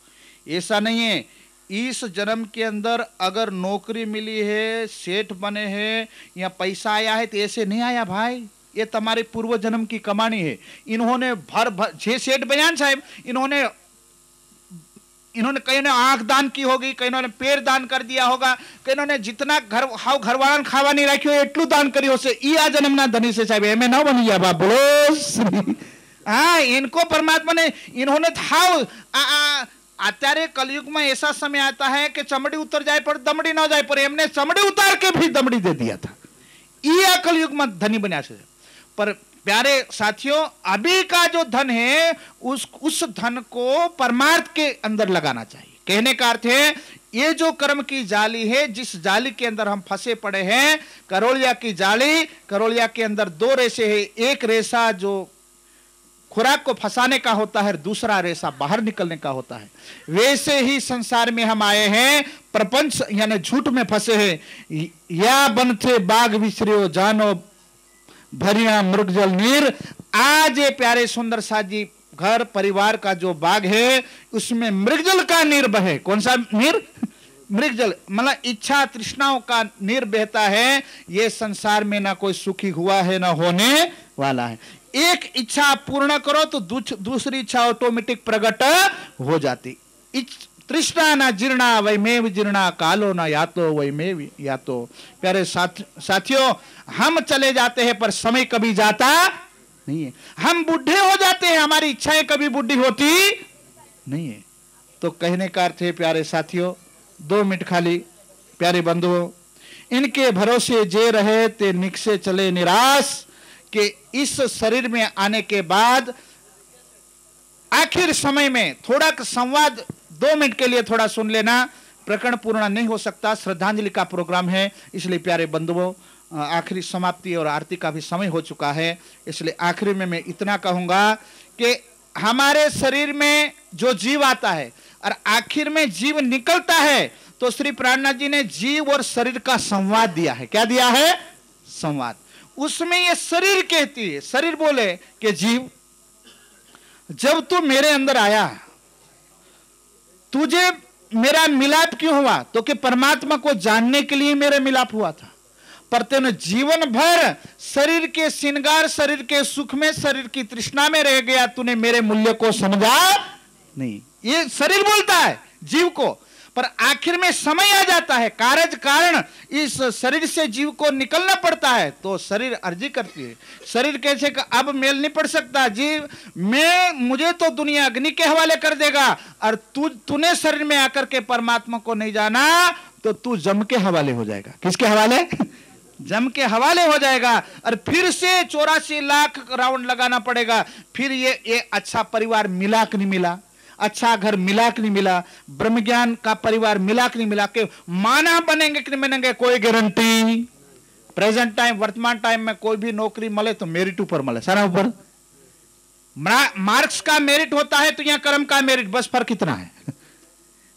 ऐसा नहीं है। इस जन्म के अंदर अगर नौकरी मिली है, सेठ बने हैं या पैसा आया है, तो ऐसे नहीं आया भाई, ये तुम्हारे पूर्व जन्म की कमानी है। इन्होंने भर 6 सेठ बयान साहब, इन्होंने कहीं ने आंख दान की होगी, कहीं ने पैर दान कर दिया होगा, कहीं ने जितना घरवाला खावा नहीं रखी हो एटलू दान करी से ई आ जन्म ना धनी से साहब एम ना बनी जा बोलो। हाँ, इनको परमात्मा ने, इन्होंने था आचार्य कलयुग में ऐसा समय आता है कि चमड़ी उतर जाए पर दमड़ी ना जाए, पर हमने चमड़ी उतार के भी दमड़ी दे दिया था। ये कलयुग में धनी बना से। पर प्यारे साथियों, अभी का जो धन है उस धन को परमार्थ के अंदर लगाना चाहिए। कहने का अर्थ है, ये जो कर्म की जाली है, जिस जाली के अंदर हम फंसे पड़े हैं, करोलिया की जाली, करोलिया के अंदर 2 रेशे है। एक रेशा जो खुराक को फंसाने का होता है, दूसरा रेशा बाहर निकलने का होता है। वैसे ही संसार में हम आए हैं, प्रपंच यानी झूठ में फंसे हैं। या बनते बाग विचरियो जानो भरिया मृगजल नीर। आज ये प्यारे सुंदर सा जी घर परिवार का जो बाग है, उसमें मृगजल का नीर बहे। कौन सा नीर? मृगजल, मतलब इच्छा तृष्णाओं का नीर बहता है। ये संसार में ना कोई सुखी हुआ है, ना होने वाला है। एक इच्छा पूर्ण करो तो दूसरी इच्छा ऑटोमेटिक प्रकट हो जाती। तृष्णा ना जीर्णा वैमेव जीर्णा, कालो ना यातो वैमेव यातो। प्यारे साथियों, हम चले जाते हैं पर समय कभी जाता नहीं है। हम बूढ़े हो जाते हैं, हमारी इच्छाएं कभी बूढ़ी होती नहीं है। तो कहने का अर्थ है प्यारे साथियों, 2 मिनट खाली प्यारे बंधुओं, इनके भरोसे जे रहे ते निकसे चले निराश। कि इस शरीर में आने के बाद आखिर समय में थोड़ा संवाद 2 मिनट के लिए थोड़ा सुन लेना। प्रकरण पूर्ण नहीं हो सकता, श्रद्धांजलि का प्रोग्राम है, इसलिए प्यारे बंधुओं आखिरी समाप्ति और आरती का भी समय हो चुका है। इसलिए आखिरी में मैं इतना कहूंगा कि हमारे शरीर में जो जीव आता है और आखिर में जीव निकलता है, तो श्री प्राणनाथ जी ने जीव और शरीर का संवाद दिया है। क्या दिया है? संवाद। उसमें ये शरीर कहती है, शरीर बोले कि जीव, जब तू मेरे अंदर आया, तुझे मेरा मिलाप क्यों हुआ? तो कि परमात्मा को जानने के लिए मेरा मिलाप हुआ था। पर तेने जीवन भर शरीर के श्रृंगार, शरीर के सुख में, शरीर की तृष्णा में रह गया, तूने मेरे मूल्य को समझा नहीं। ये शरीर बोलता है जीव को। पर आखिर में समय आ जाता है, कारज कारण इस शरीर से जीव को निकलना पड़ता है, तो शरीर अर्जी करती है। शरीर कैसे का अब मेल नहीं पड़ सकता जीव, मुझे तो दुनिया अग्नि के हवाले कर देगा, और तूने शरीर में आकर के परमात्मा को नहीं जाना तो तू जम के हवाले हो जाएगा। किसके हवाले? जम के हवाले हो जाएगा। और फिर से 84 लाख राउंड लगाना पड़ेगा। फिर ये अच्छा परिवार मिला कि नहीं मिला, अच्छा घर मिला कि नहीं मिला, ब्रह्म ज्ञान का परिवार मिला कि नहीं मिला, के माना बनेंगे कि नहीं बनेंगे, कोई गारंटी। प्रेजेंट टाइम, वर्तमान टाइम में कोई भी नौकरी मिले तो मेरिट ऊपर मिले, सारा ऊपर। मार्क्स का मेरिट होता है तो यहां कर्म का मेरिट, बस फर्क इतना है।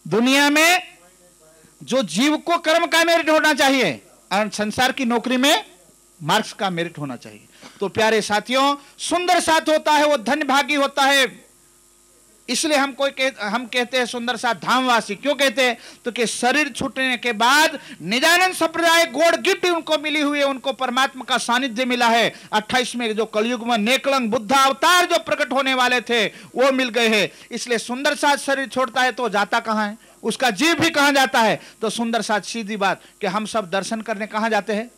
दुनिया में जो जीव को कर्म का मेरिट होना चाहिए और संसार की नौकरी में मार्क्स का मेरिट होना चाहिए। तो प्यारे साथियों, सुंदर साथ होता है वो धन्य भागी होता है। इसलिए हम कहते हैं सुंदर साथ धामवासी। क्यों कहते हैं? तो कि शरीर छूटने के बाद निजानंद संप्रदाय गोड़ गिफ्ट उनको मिली हुई है, उनको परमात्मा का सानिध्य मिला है। 28 में जो कलयुग में नेकलंग बुद्ध अवतार जो प्रकट होने वाले थे वो मिल गए हैं। इसलिए सुंदर साथ शरीर छोड़ता है तो जाता कहां है? उसका जीव भी कहां जाता है? तो सुंदर साथ सीधी बात कि हम सब दर्शन करने कहां जाते हैं?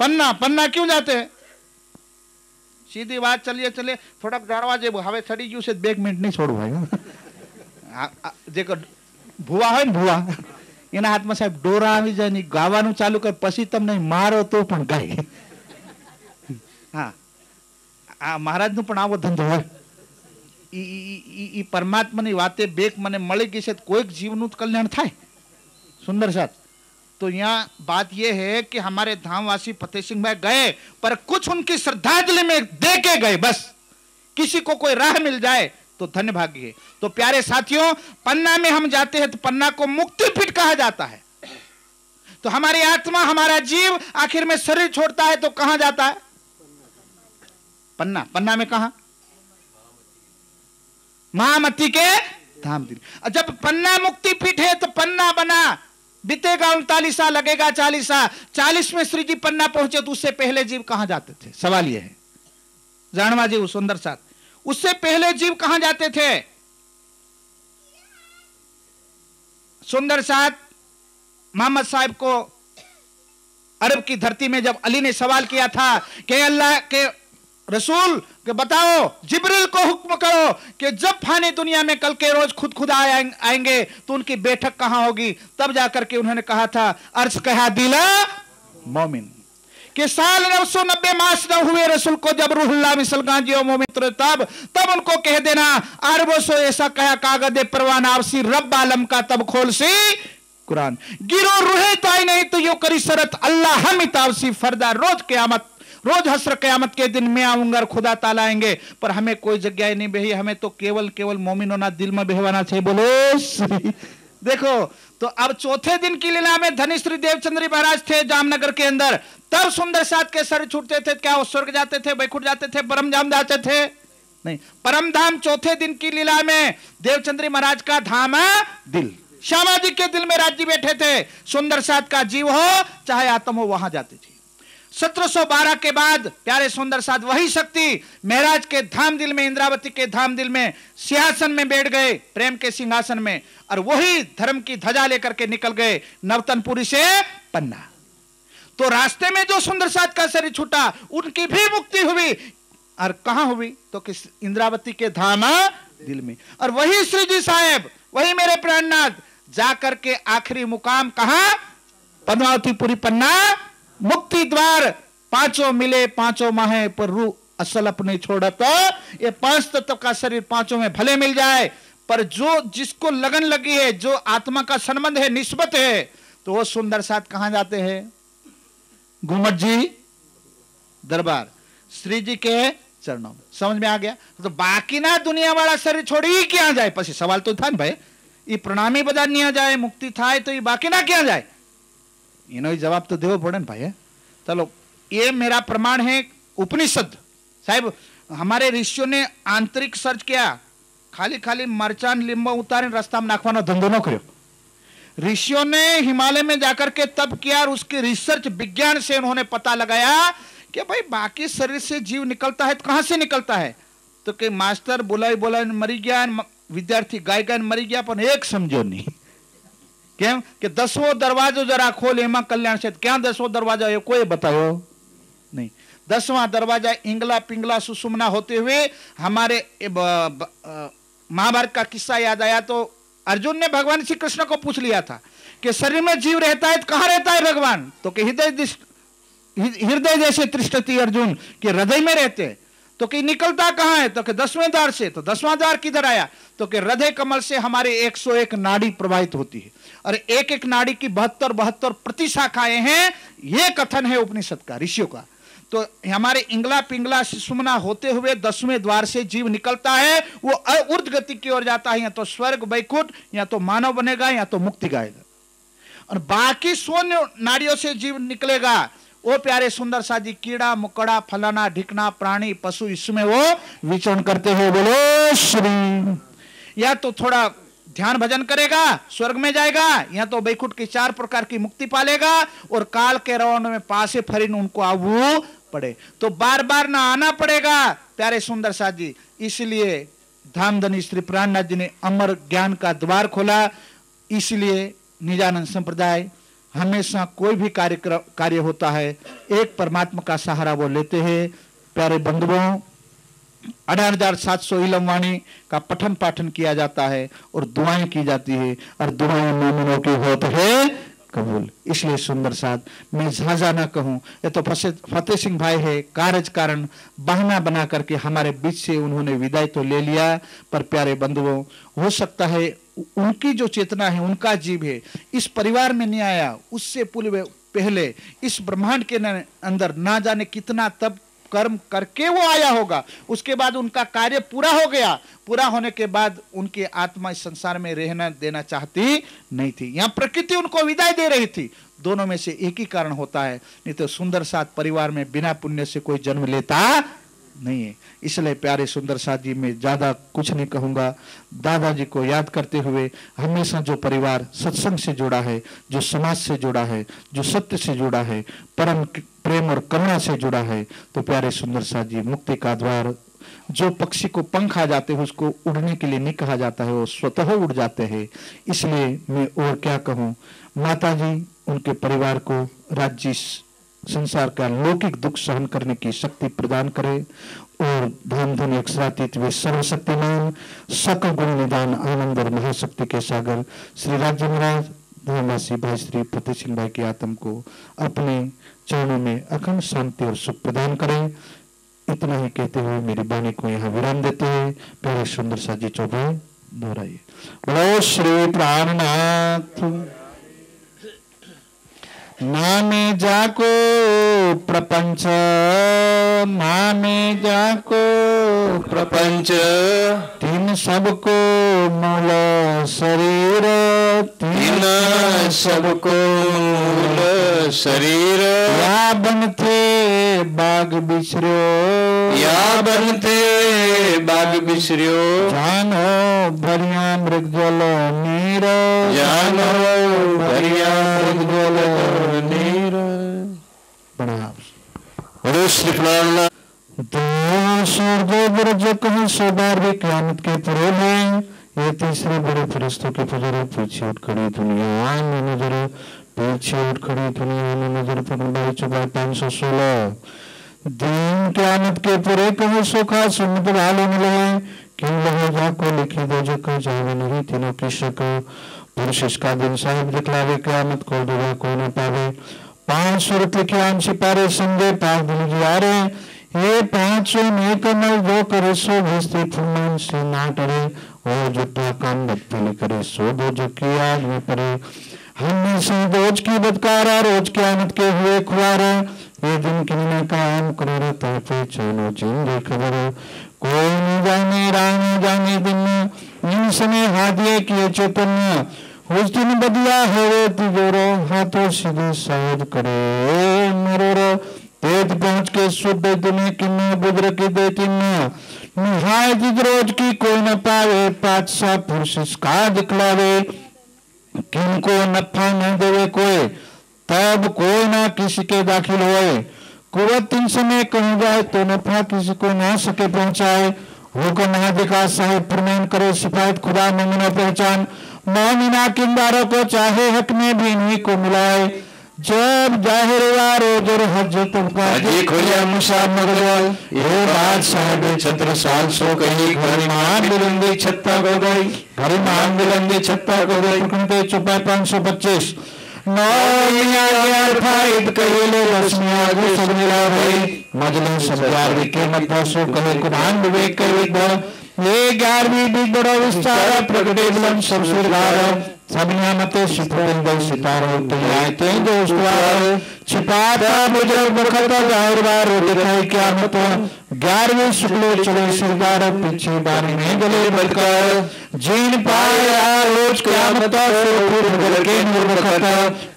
पन्ना पन्ना क्यों जाते हैं? सीधी बात, चलिए चलिए થોડાક જાણવા જેવું, હવે ચડી ગયું છે 2 મિનિટ નહીં છોડવું ભાઈ. જે ભુવા હોય ને ભુવા, એના હાથમાં સાહેબ ડોરા આવી જાય ને ગાવાનું ચાલુ કરે, પછી તમને મારો તો પણ ગાય. હા, આ મહારાજનું પણ આવો ધંધો હોય. ઈ પરમાત્માની વાતે બેક મને મળી ગઈ છે, કોઈક જીવનું કલ્યાણ થાય. सुंदर साथ. तो यहाँ बात यह है कि हमारे धामवासी फतेह सिंह भाई गए, पर कुछ उनकी श्रद्धांजलि में दे के गए. बस किसी को कोई राह मिल जाए तो धन्य भाग्य है. तो प्यारे साथियों, पन्ना में हम जाते हैं तो पन्ना को मुक्ति पीठ कहा जाता है. तो हमारी आत्मा, हमारा जीव आखिर में शरीर छोड़ता है तो कहां जाता है? पन्ना. पन्ना में कहा? महामती के धाम दिल. जब पन्ना मुक्ति पीठ है तो पन्ना बना, बीतेगा 39 साल, लगेगा 40 साल. 40 में श्री जी पन्ना पहुंचे तो उससे पहले जीव कहां जाते थे? सवाल यह है. जानवा जी सुंदर साथ, उससे पहले जीव कहां जाते थे? सुंदर साथ, मोहम्मद साहब को अरब की धरती में जब अली ने सवाल किया था कि अल्लाह के रसूल के बताओ, जिब्रील को हुक्म करो कि जब फानी दुनिया में कल के रोज खुद आएंगे तो उनकी बैठक कहां होगी, तब जाकर के उन्होंने कहा था अर्ज कहा दिला मोमिन कि साल 990 मास न हुए रसूल को जब रूहुल्लाह मिसल गांजियो मोमिन, तब उनको कह देना अरबों सो ऐसा कहा कागदे परवान आपसी रब आलम का तब खोल सी कुरान. गिरो रूहे ताई नहीं तो यो करी शरत अल्लाह हम इतावसी फरदा रोज क़यामत, रोज हस्र क़यामत के दिन मैं आऊंगा और खुदा ताला आएंगे. पर हमें कोई जगह नहीं बेही, हमें तो केवल मोमिनों ना दिल में बेहवाना चाहिए. बोलो देखो. तो अब चौथे दिन की लीला में धनी श्री देवचंद्री महाराज थे जामनगर के अंदर. तब सुंदर साथ के सर छूटते थे. क्या वो स्वर्ग जाते थे, बैकुंठ जाते थे, परम धाम जाते थे? नहीं. परम धाम चौथे दिन की लीला में देवचंद्री महाराज का धाम है दिल. श्यामा जी के दिल में राज्य बैठे थे. सुंदर साथ का जीव हो चाहे आत्म हो, वहां जाते थे. 1712 के बाद प्यारे सुंदर साथ वही शक्ति महराज के धाम दिल में, इंद्रावती के धाम दिल में सिंहासन में बैठ गए, प्रेम के सिंहासन में, और वही धर्म की ध्वजा लेकर के निकल गए नवतनपुरी से पन्ना. तो रास्ते में जो सुंदर साथ का शरीर छूटा उनकी भी मुक्ति हुई. और कहां हुई? तो किस? इंद्रावती के धाम दिल में. और वही श्री जी साहेब, वही मेरे प्राणनाथ, जाकर के आखिरी मुकाम कहा? पद्मावतीपुरी पन्ना मुक्ति द्वार. पांचों मिले पांचों माहे पर रूह असल अपने छोड़त. ये 5 तत्व का शरीर पांचों में भले मिल जाए, पर जो जिसको लगन लगी है, जो आत्मा का संबंध है, निस्बत है, तो वो सुंदर साथ कहां जाते हैं? घूमट जी दरबार, श्री जी के चरणों में. समझ में आ गया? तो बाकी ना दुनिया वाला शरीर छोड़ी क्या जाए? પછી સવાલ તો થાય ને ભાઈ, એ પ્રણામી બધા ન્યા જાય, મુક્તિ થાય તો એ બાકી ના ક્યાં જાય? એનો જવાબ તો દેવો પડે ને ભાઈ. चलो, ये मेरा प्रमाण है उपनिषद. साहब हमारे ऋषियों ने आंतरिक सर्च किया, खाली मरचान लिंबू उतारे रास्ता में नाखवाना धंधो न करो. ऋषियों ने हिमालय में जाकर के तब किया और उसकी रिसर्च विज्ञान से उन्होंने पता लगाया कि भाई बाकी शरीर से जीव निकलता है तो कहां से निकलता है? तो कि मास्टर बोलाई मरी गया, विद्यार्थी गाय मरी गया, पर एक समझो नहीं. કેમ કે 10મો દરવાજો જરા ખોલ, એમાં કલ્યાણ છે. ક્યાં 10મો દરવાजा है कोई बताओ नहीं. 10वां दरवाजा इंगला पिंगला सुषुम्ना होते हुए हमारे महाभारत का किस्सा याद आया. तो अर्जुन ने भगवान श्री कृष्ण को पूछ लिया था कि शरीर में जीव रहता है तो कहां रहता है भगवान? तो कि हृदय जैसे तृष्टति अर्जुन के हृदय में रहते हैं. तो कि निकलता कहां है? तो कि 10वें द्वार से. तो 10वां द्वार किधर आया? तो कि हृदय कमल से हमारे 101 नाड़ी प्रवाहित होती है और एक एक नाड़ी की 72 प्रतिशाखाएं हैं. यह कथन है उपनिषद का, ऋषियों का. तो हमारे इंगला पिंगला सुषुम्ना होते हुए 10वें द्वार से जीव निकलता है. वो ऊर्ध गति की ओर जाता है, या तो स्वर्ग बैकुंठ, या तो मानव बनेगा, या तो मुक्ति गाएगा. और बाकी 100 नाड़ियों से जीव निकलेगा. वो प्यारे सुंदर सा जी कीड़ा मकोड़ा फलाना ढिकना प्राणी पशु इसमें वो विचरण करते हुए बोलो श्री. या तो थोड़ा ध्यान भजन करेगा स्वर्ग में जाएगा, या तो बैकुंठ की 4 प्रकार की मुक्ति पालेगा, और काल के रवन में पासे फरीन उनको आऊ पड़े. तो बार बार ना आना पड़ेगा प्यारे सुंदर सा जी. इसलिए धामधनी श्री प्राणनाथ जी ने अमर ज्ञान का द्वार खोला. इसलिए निजानंद संप्रदाय हमेशा कोई भी कार्य होता है, एक परमात्मा का सहारा वो लेते हैं। प्यारे बंधुओं, 18,700 इलम वाणी का पठन पाठन किया जाता है और दुआएं की जाती है, और दुआएं मोमिनों की होत है कबूल। इसलिए सुंदर साथ मैं झाझा ना कहूं, ये तो फतेह सिंह भाई है, कारज कारण बहाना बना करके हमारे बीच से उन्होंने विदाई तो ले लिया, पर प्यारे बंधुओं, हो सकता है उनकी जो चेतना है, उनका जीव है, इस परिवार में नहीं आया, उससे पहले इस ब्रह्मांड के अंदर ना जाने कितना तब कर्म करके वो आया होगा। उसके बाद उनका कार्य पूरा हो गया, पूरा होने के बाद उनकी आत्मा इस संसार में रहना देना चाहती नहीं थी, यहाँ प्रकृति उनको विदाई दे रही थी। दोनों में से एक ही कारण होता है, नहीं तो सुंदर साथ परिवार में बिना पुण्य से कोई जन्म लेता नहीं है। इसलिए प्यारे सुंदर साथ जी, मैं ज्यादा कुछ नहीं कहूंगा। दादाजी को याद करते हुए हमेशा जो परिवार सत्संग से जुड़ा है, जो समाज से जुड़ा है, जो सत्य से जुड़ा है, परम प्रेम और करुणा से जुड़ा है, तो प्यारे सुंदर साथ जी, मुक्ति का द्वार, जो पक्षी को पंख आ जाते हैं उसको उड़ने के लिए नहीं कहा जाता है, वो स्वतः उड़ जाते हैं। इसलिए मैं और क्या कहूँ, माता जी उनके परिवार को राज्य संसार का लौकिक दुख सहन करने की शक्ति प्रदान करे, और धन धन अक्षरातीत वे सर्वशक्तिमान सकल गुण निदान आनंद और महाशक्ति के सागर श्री राज्य महाराज धर्मवासी भाई श्री फतेह सिंह भाई की आत्म को अपने चरणों में अखंड शांति और सुख प्रदान करें। इतना ही कहते हुए मेरी वाणी को यहाँ विराम देते हैं। प्यारे सुंदर सा जी चौबे दोहराइए। बोलो श्री प्राणनाथ। नामे जाको प्रपंच, नामे जाको प्रपंच, तीन सबको मूल शरीर, तीन सबको मूल शरीर, या बनते बाग बिसरो, या बनते बाग बिसरो, जानो भरिया मृगजल नीर, जानो भरिया मृगजल नीर। प्रणाम। श्री प्रणाम। ब्रज कहूँ सो बार भी क़यामत के परे हैं, ये तीसरे बड़े फरिश्तों के पुजारी पीछे उठ खड़ी दुनिया में नजर, पीछे उठ खड़ी दुनिया में नजर पर 516 दिन क़यामत के परे कहूँ सुखा सुनत भालो मिले, क्यों लगे जाको लिखी दो जो कह जावे नहीं तीनों की शक, पुरुष इसका दिन साहिब दिखलावे क़यामत को दुआ को न पावे, 500 रुपये के आम सिपारे संगे 5 दिन जियारे, ये 500 में कमल जो करे सो भेजते फुमान से ना डरे, और जो काम बदतली करे सो दो जो की आज में पड़े, हमने से रोज की बदकारा रोज क़यामत के हुए खुआरा, ये दिन किन्ने का आम करो रहता पे चलो जिंदे खबर, कोई नहीं जाने रानी जाने दिन, इन समय हादिये किए चैतन्य, उस दिन बदला है तिजोरो, हाथों सीधे शायद करे मरोरो, तेज पहुंच के शुद्ध दुनिया किन्ने बुद्र की दे तिन्ने, निहाय जिज रोज की कोई न पावे, 500 पुरुष इसका दिखलावे, किनको नफा न देवे कोई, तब कोई ना किसी के दाखिल होए, कुवत 3 समय कहीं जाए तो नफा किसी को ना सके पहुंचाए, हुक्म हादिका साहिब फरमान करे सिफायत खुदा मोमिना पहचान, मोमिना किंदारों को चाहे हक में भी नहीं को मिलाए, जब जाहिर वारो जर हजरत काजी खोया मुसाब मगदल, ये बात साहिब छत्र साल सो कही, घरिमान बिलंदी छत्ता को गई, घरिमान बिलंदी छत्ता को गई, कुंते चुपा 525 फाइद कहिले रश्मिया को सब मिला भाई, मजलिन सब 11वीं के मतसो कहे कुरान विवेक के विद्वान, ये 11वीं विद्वान विस्तार प्रकटे बुलंद सब सुरगार, सबनिया मते शिफरिंदे सितारों तैयाते दोस्तवार, छिपाता बुजुर्ग बखता जाहिर बार दिखाई क़यामत, 11वीं शुक्ल चले सरदार पीछे बारी में गले बदकार, जीन पाया रोज क़यामत फिर गल के नूर बखता,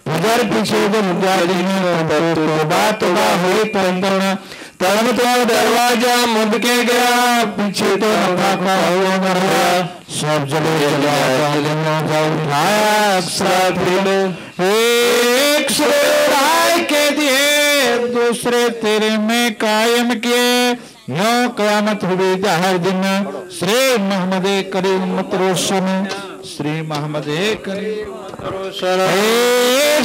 उधर पीछे जब जादी में तो बात हुई पंदना, तब तो दरवाजा मुद के गया, पीछे तो नफा हुआ मरा, सब जले जला एक राय के दिए दूसरे तेरे में कायम किए, यो क़यामत हुई जाहिर दिन, श्री मोहम्मद करीम मतरोशन श्री महामदे करे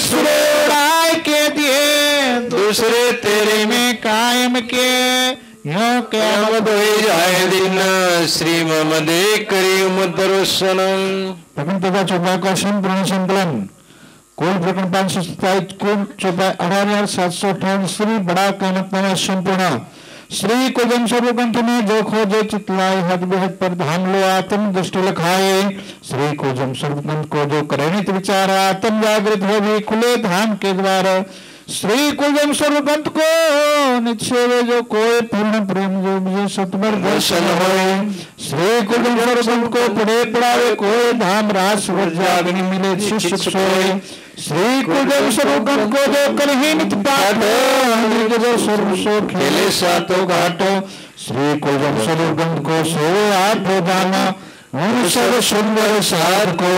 सुराय के दिए दूसरे तेरे में कायम के यो क्या जाए दिन श्री महामदे करी दर्शन प्रकरण तथा चौपाई का संपूर्ण संकलन कुल प्रकरण 527 कुल चौपाई 18,758 श्री बड़ा कामतनामा संपूर्ण श्री को जन सर्वग्रंथ में जो खोजे चितलाए हद बेहद पर धाम लो आत्म दृष्टि लखाए श्री को जन सर्वग्रंथ को जो करे नित विचार आत्म जागृत हो भी खुले धाम के द्वार श्री को जन सर्वग्रंथ को नित सेवे जो कोई पूर्ण प्रेम जो मुझे सतबर दर्शन होए श्री को जन सर्वग्रंथ को पढ़े पढ़ावे कोई धाम रास जागनी मिले शिष्य सोए श्री को जन सर्वग्रंथ को जो करही नित पाठ जो सर्व सो खेले सातों घाटो श्री को जन सर्वग्रंथ को सो आप जाना मनुष्य सुंदर साध को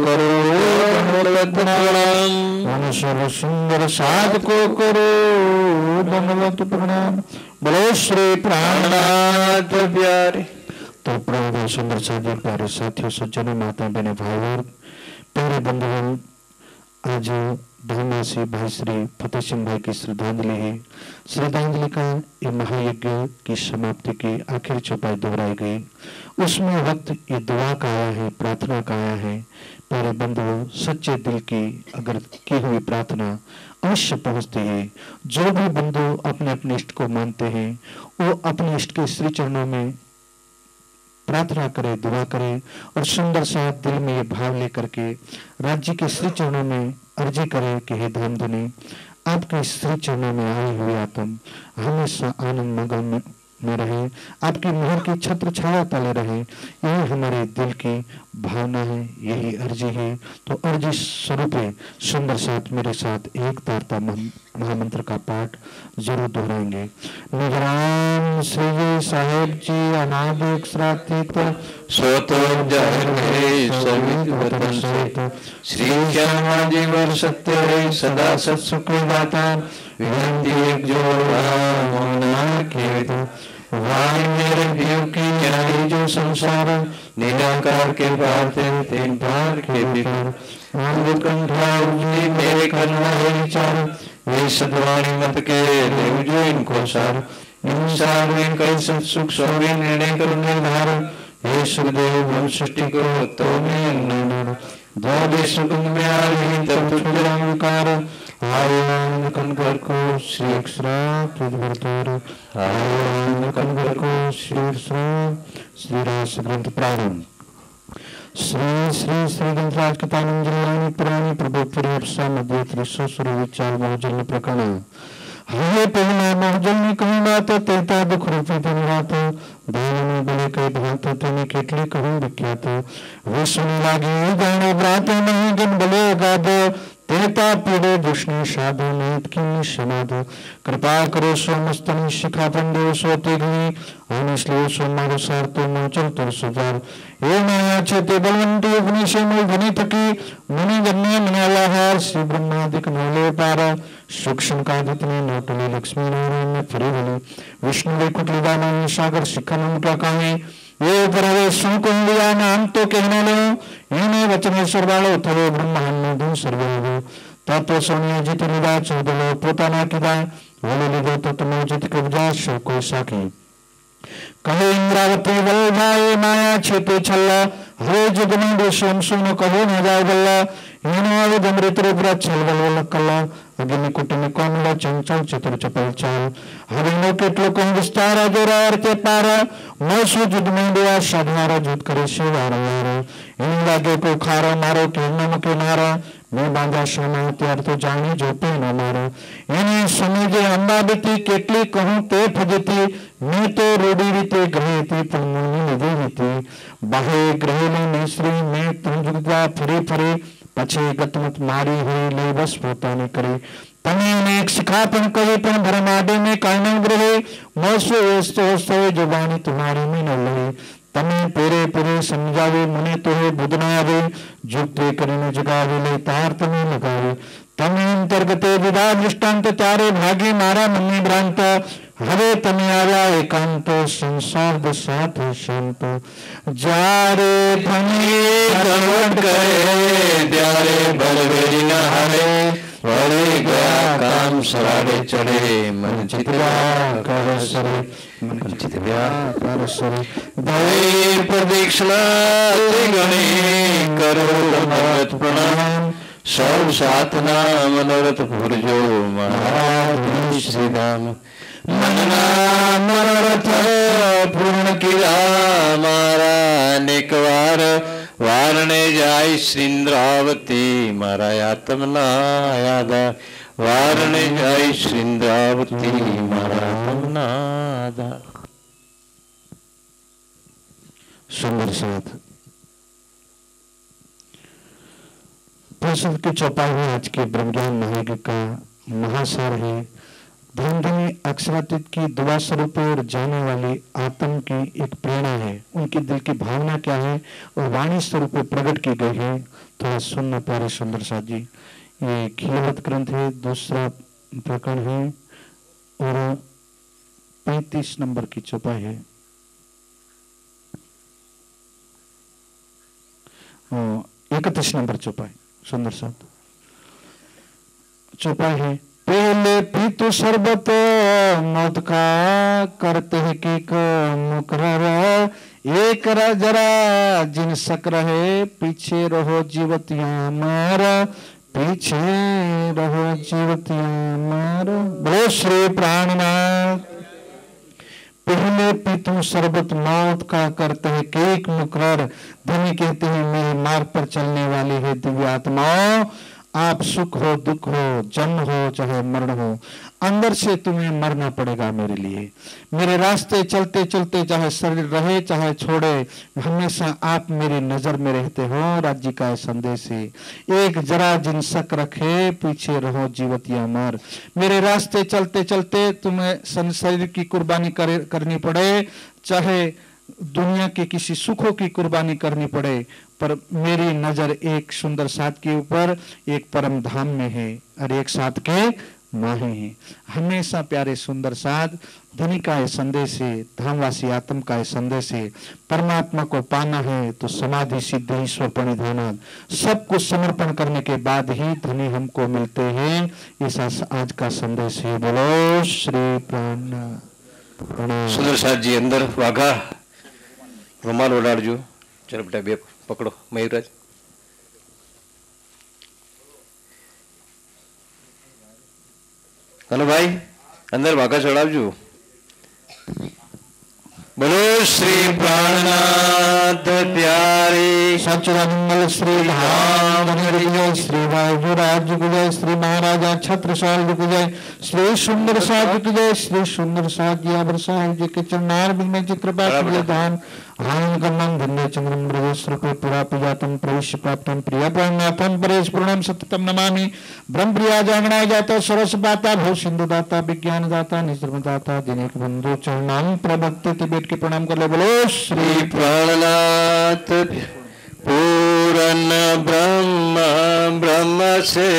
करो प्रणाम मनुष्य सुंदर साध को करो दंडवत प्रणाम बोलो श्री प्राणनाथ प्यारे। तो प्रभु सुंदर साधु प्यारे साथियों सज्जनों माता बहने भाई प्यारे बंधुओं आज धामवासी भाई श्री फतेह सिंह भाई की श्रद्धांजलि है। श्रद्धांजलि का ये महायज्ञ की समाप्ति की आखिरी चौपाई दोहराई गई। उसमें वक्त ये दुआ का आया है, प्रार्थना का आया है। प्यारे बंधुओं सच्चे दिल की अगर की हुई प्रार्थना अवश्य पहुंचती है। जो भी बंधु अपने अपने इष्ट को मानते हैं वो अपने इष्ट के श्री चरणों में प्रार्थना करे, दुआ करे और सुंदर सा दिल में ये भाव लेकर के राज्य के श्री चरणों में अर्जी करे कि हे धामधनी आपके श्री चरणों में आए हुए आत्म हमेशा आनंद मगन में रहे, आपकी मोहर की छत्र छाया तले रहे। यही हमारे दिल की भावना है, यही अर्जी है। तो अर्जी स्वरूप सुंदर साथ मेरे साथ एक तारता महामंत्र का पाठ जरूर दोहराएंगे। निगरान श्री साहेब जी अनादिक श्रातित स्वतः जाहिर है सवित वतन सहित श्री श्यामा जी वर सत्य है सदा सत्सुख दाता विनती एक जोड़ा के वाणी मेरे जीव की न्याय जो संसार निराकार के पार तीन पार के बिकर मेरे करना है विचार ये सदवाणी मत के देव जो इनको सार इंसार में कई सत्सुख स्वामी निर्णय करो निर्धार हे सुखदेव हम सृष्टि को तो में दो सुगंध में आ रही तब तुझकार आनंद कनकर को श्री अक्षरा प्रतिभर आनंद कनकर को श्री अक्षरा श्री रास ग्रंथ प्रारंभ श्री श्री श्री ग्रंथराज कथानंजलि पुराणी प्रभु प्रियसा मध्य त्रिशो सुर विचार बहुजन प्रकरण हरे पहला बहुजन ने कही बात तेता दुख रूपी दिन रात दान में बने कई भांत तेने केटली कहूं विख्यात वे सुनी लागी जाने ब्रात नहीं गिन बले गाद तेता पीड़े दुष्णी साधु नीत की समाधु कृपा करो सो मस्तनी शिखा पंडे सो तेगनी अनिश्लियो सो मारो सार तो मोचल तुर सुजार ये माया छेते बलवंती अपनी से मूल धनी थकी मुनि जन्मे मनालाहार श्री ब्रह्मादिक नौले पारा सूक्ष्म का जितने नोटली लक्ष्मी नारायण में फिरे बने विष्णु वे कुटली दाना सागर शिखर उनका कहे ये परवे सुकुंडिया नाम तो कहने लो इन्हें वचनेश्वर वालों थवे ब्रह्मांड सर्वो तत्व सोनिया जित निदा चौदलो पोताना किदा वोले लिदो तो तुम जित कब्जा शो कोई साखी कहे इंद्रावती वल्भाए माया छेते छल्ला हरे जुग में देशम सुनो कहो न जाए बल्ला इन्हें दमृत रूप छल बल कल्ला अग्नि कुटुंब कोमल चंचल चतुर चपल चाल हरिणो केटलो को विस्तार जोरा अर्थे पारा मोसु जुद में दिया साधारा जुद करे शिवार मारो इन लागे को खारो मारो के नमक नारा मैं बांधा सोना त्यार तो जानी जो पे न मारो इन्हें समझे अंबा बीती केटली कहूं ते फजती मैं तो रूढ़ी रीते ग्रह थी पुण्य निधि रीति बाहे ग्रह में मिश्री मैं तुम जुगदा फरे फरे पछे गतमत मारी हुई ले बस पोताने करे तने अनेक शिखापन कहे पण भरमाडे में कायम ग्रहे मोसो एस्तो जुबानी तुम्हारी में न लहे तने पेरे पेरे समझावे मुने तो है बुधनावे जुगते करीने जगावे ले तार तने लगावे तने अंतर्गते विदा दृष्टांत चारे भागी मारा मन्नी भ्रांत हरे तने आया एकांत संसार साथ शांत जारे धनी धनवट गए त्यारे बलवेरी न हारे वरे गया काम सरारे चढ़े मन चित कर सरे मन चित व्याकर सरे भय प्रदीक्षिणा गणे करो नमत प्रणाम सब साधना मनोरथ भुरजो महाराज श्री राम मनना मनोरथ पूर्ण किया मारा अनेक वार वारणे जाय श्रीन्द्रावती मारा आत्मना यादा वारणे जाय श्रीन्द्रावती मारा आत्मना यादा। सुंदर साथ प्रसिद्ध के चौपाई में आज के ब्रह्मज्ञान महायज्ञ का महासार है। धन धनी अक्षरातीत की दुआ स्वरूप और जाने वाली आत्म की एक प्रेरणा है, उनके दिल की भावना क्या है और वाणी स्वरूप प्रकट की गई है। थोड़ा सुनना प्यारे सुंदर साथ जी। ये खिलवत ग्रंथ है, दूसरा प्रकरण है और 35 नंबर की चौपाई है। 31 नंबर चौपाई सुंदर साथ चौपाई है। पहले पीतु शरबत मौत का करते हैं कि मुकरर एक जरा जिन सक रहे पीछे रहो जीवतियां मारा पीछे रहो जीवतियां मारा। बोलो श्री प्राणनाथ। पहले पीतु शरबत मौत का करते हैं केक मुकरर। धनी कहते हैं मेरे मार्ग पर चलने वाली है दिव्य आत्माओं, आप सुख हो दुख हो जन्म हो चाहे मरण हो, अंदर से तुम्हें मरना पड़ेगा मेरे लिए। मेरे रास्ते चलते चलते चाहे शरीर रहे चाहे छोड़े, हमेशा आप मेरी नजर में रहते हो। राज्य का संदेश है, एक जरा जिन शक रखे पीछे रहो जीवतियां मर। मेरे रास्ते चलते चलते तुम्हें शरीर की कुर्बानी करनी पड़े, चाहे दुनिया के किसी सुखों की कुर्बानी करनी पड़े, पर मेरी नजर एक सुंदर साथ के ऊपर एक परम धाम में है और एक साथ के माहे हैं। हमेशा प्यारे सुंदर साथ धनी का यह संदेश है, धामवासी आत्म का यह संदेश है। परमात्मा को पाना है तो समाधि सिद्धि ईश्वर प्रणिधाना, सब कुछ समर्पण करने के बाद ही धनी हमको मिलते हैं। ऐसा आज का संदेश है। बोलो श्री प्राण। सुंदर साथ जी अंदर वाघा रुमाल ओढ़ाड़जो। चलो बेटा बे पकड़ो मयूरराज। हेलो भाई अंदर वाघा चढ़ावजो। बोलो श्री प्राणनाथ प्यारे सच्चिदानंद श्री धाम श्री वायुराज की जय, श्री महाराजा छत्रसाल जी की जय, श्री सुंदर साथ जी की जय, श्री सुंदर साथ जी आबर साहेब जी के चरणार बिंद जी कृपा के दान आनंद गमन धन्य चंद्रम ब्रजेश्वर पे पुरा पिजातम प्रवेश प्राप्तम प्रिय प्राणनाथम परेश पूर्णम सततम नमामि। ब्रह्म प्रिया जागणाय जाता सरस दाता भव सिंधु दाता विज्ञान दाता निजर्म दाता दिनेक बंधु चरणाम प्रभक्ति बैठ के प्रणाम कर ले। बोलो श्री प्राणनाथ पूर्ण ब्रह्म ब्रह्म से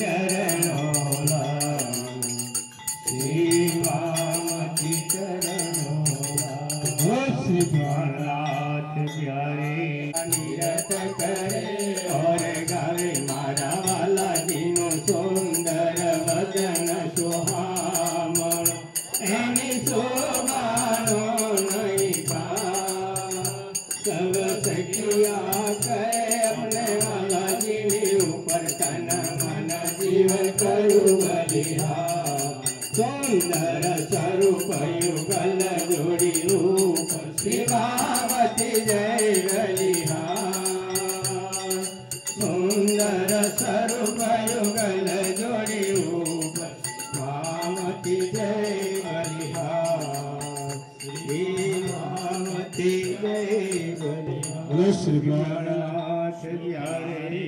चरणोला श्री वामती चरणोला श्री द्वारनाथ प्यारे निरत करे और गावे मारा वाला दिनो सुंदर वदन सुहामण एनी शोभानो नहीं पा सब सखिया कहे अपने वाला जी ऊपर तन मन जीवन करू बलिहा सुंदर स्वरूप युगल जोड़ी रूप श्री भावती जय बलिहा सुंदर स्वरूप युगल जोड़ी रूप भावती जय बलिहा श्री भावती जय बलिहा श्री गणनाथ प्यारे।